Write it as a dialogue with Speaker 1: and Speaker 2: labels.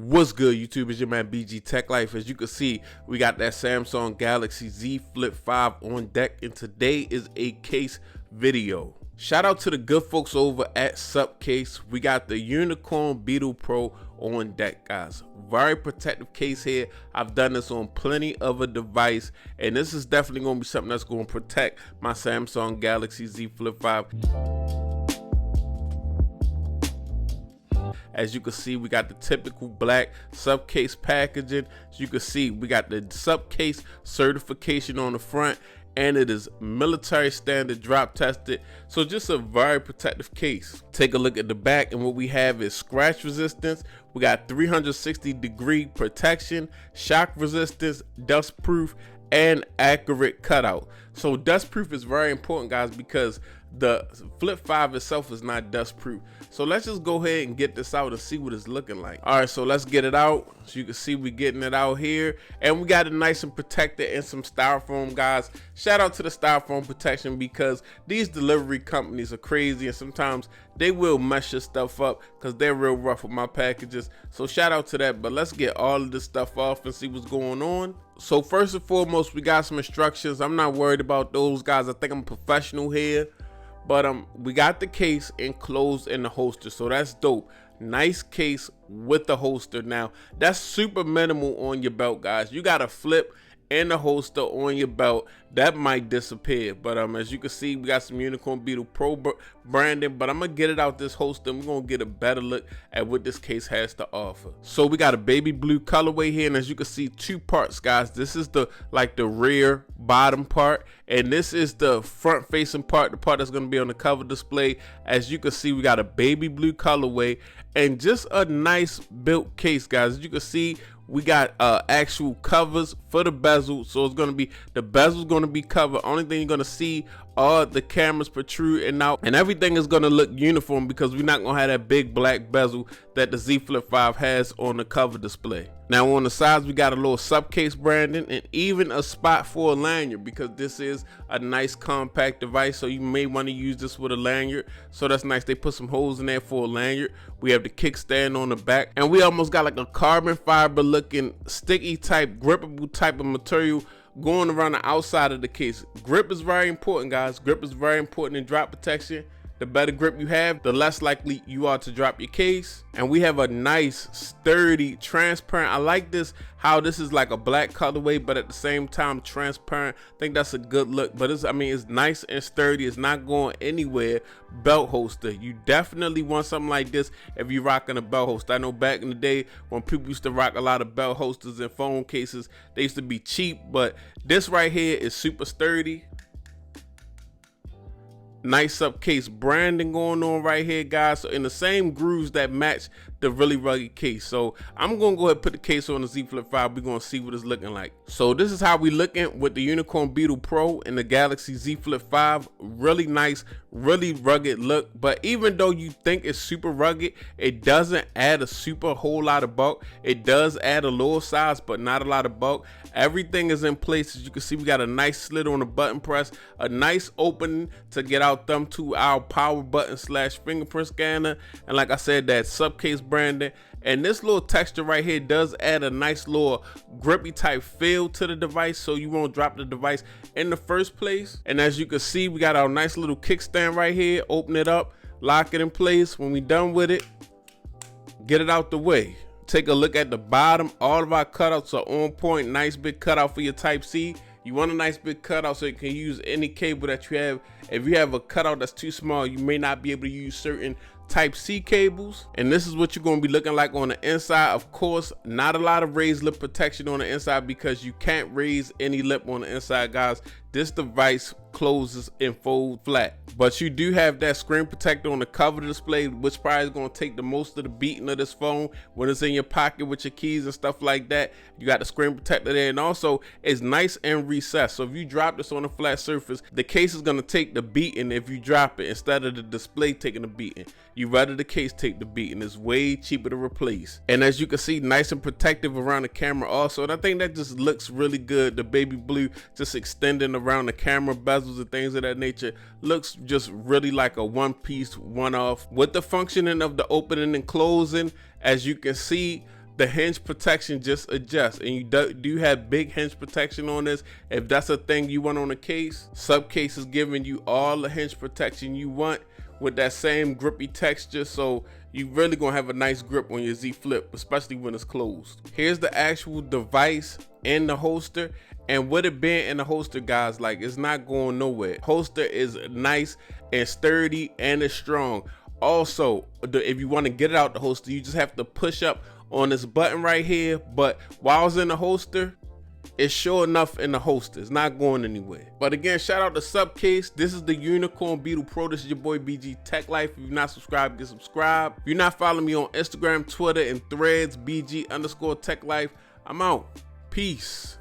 Speaker 1: What's good, YouTube? It's your man BG Tech Life. As you can see, we got that Samsung Galaxy Z Flip 5 on deck, and today is a case video. Shout out to the good folks over at Supcase. We got the Unicorn Beetle Pro on deck, guys. Very protective case here. I've done this on plenty of a device, and this is definitely going to be something that's going to protect my Samsung Galaxy Z Flip 5. As you can see, we got the typical black Supcase packaging. As you can see, we got the Supcase certification on the front, and it is military standard drop tested. So just a very protective case. Take a look at the back, and what we have is scratch resistance. We got 360-degree protection, shock resistance, dust proof, and accurate cutout. So dust proof is very important, guys, because the Flip 5 itself is not dust proof. So let's just go ahead and get this out and see what it's looking like. All right, so let's get it out. So you can see we're getting it out here, and we got it nice and protected in some styrofoam, guys. Shout out to the styrofoam protection, because these delivery companies are crazy, and sometimes they will mess your stuff up because they're real rough with my packages. So shout out to that. But let's get all of this stuff off and see what's going on. So first and foremost, we got some instructions. I'm not worried about those, guys. I think I'm professional here. But we got the case enclosed in the holster, so that's dope. Nice case with the holster. Now that's super minimal on your belt, guys. You got a flip and the holster on your belt, that might disappear. But as you can see, we got some Unicorn Beetle Pro branding, but I'm gonna get it out this holster. We're gonna get a better look at what this case has to offer. So we got a baby blue colorway here, and as you can see, two parts, guys. This is the rear bottom part, and this is the front facing part, the part that's gonna be on the cover display. As you can see, we got a baby blue colorway and just a nice built case, guys. As you can see, we got actual covers for the bezel, so it's gonna be, the bezel's gonna be covered. Only thing you're gonna see are the cameras protruding out, and everything is gonna look uniform because we're not gonna have that big black bezel that the Z Flip 5 has on the cover display. Now on the sides, we got a little Supcase branding and even a spot for a lanyard, because this is a nice compact device, so you may want to use this with a lanyard. So that's nice. They put some holes in there for a lanyard. We have the kickstand on the back, and we almost got like a carbon fiber looking sticky type, grippable type of material going around the outside of the case. Grip is very important, guys. Grip is very important in drop protection. The better grip you have, the less likely you are to drop your case. And we have a nice, sturdy, transparent. I like this, how this is like a black colorway, but at the same time transparent. I think that's a good look. But it's nice and sturdy. It's not going anywhere. Belt holster. You definitely want something like this if you're rocking a belt holster. I know back in the day when people used to rock a lot of belt holsters and phone cases, they used to be cheap, but this right here is super sturdy. Nice Supcase branding going on right here, guys. So in the same grooves that match the really rugged case. So I'm gonna go ahead and put the case on the Z Flip 5. We're gonna see what it's looking like. So this is how we looking with the Unicorn Beetle Pro and the Galaxy Z Flip 5. Really nice, really rugged look. But even though you think it's super rugged, it doesn't add a super whole lot of bulk. It does add a little size, but not a lot of bulk. Everything is in place. As you can see, we got a nice slit on the button press, a nice opening to get our thumb to our power button / fingerprint scanner, and like I said, that Supcase branding. And this little texture right here does add a nice little grippy type feel to the device, so you won't drop the device in the first place. And as you can see, we got our nice little kickstand right here. Open it up, lock it in place. When we done with it, get it out the way. Take a look at the bottom. All of our cutouts are on point. Nice big cutout for your Type-C. You want a nice big cutout so you can use any cable that you have. If you have a cutout that's too small, you may not be able to use certain Type-C cables. And this is what you're going to be looking like on the inside. Of course, not a lot of raised lip protection on the inside, because you can't raise any lip on the inside, guys. This device closes and folds flat, but you do have that screen protector on the cover display, which probably is going to take the most of the beating of this phone when it's in your pocket with your keys and stuff like that. You got the screen protector there, and also it's nice and recessed, so if you drop this on a flat surface, the case is going to take the beating if you drop it instead of the display taking the beating. You rather the case take the beating. It's way cheaper to replace. And as you can see, nice and protective around the camera also, and I think that just looks really good. The baby blue just extending around the camera bezels and things of that nature looks just really like a one-piece, one-off. With the functioning of the opening and closing, as you can see, the hinge protection just adjusts, and you do have big hinge protection on this. If that's a thing you want on the case, Supcase is giving you all the hinge protection you want with that same grippy texture, so you really gonna have a nice grip on your Z Flip, especially when it's closed. Here's the actual device in the holster, and with it being in the holster, guys, like, it's not going nowhere. Holster is nice and sturdy and it's strong. Also, if you want to get it out the holster, you just have to push up on this button right here, but while it's in the holster, it's sure enough in the holster. It's not going anywhere. But again, shout out to Supcase. This is the Unicorn Beetle Pro. This is your boy BG Tech Life. If you're not subscribed, get subscribed. If you're not following me on Instagram, Twitter, and Threads, BG_Tech Life, I'm out. Peace.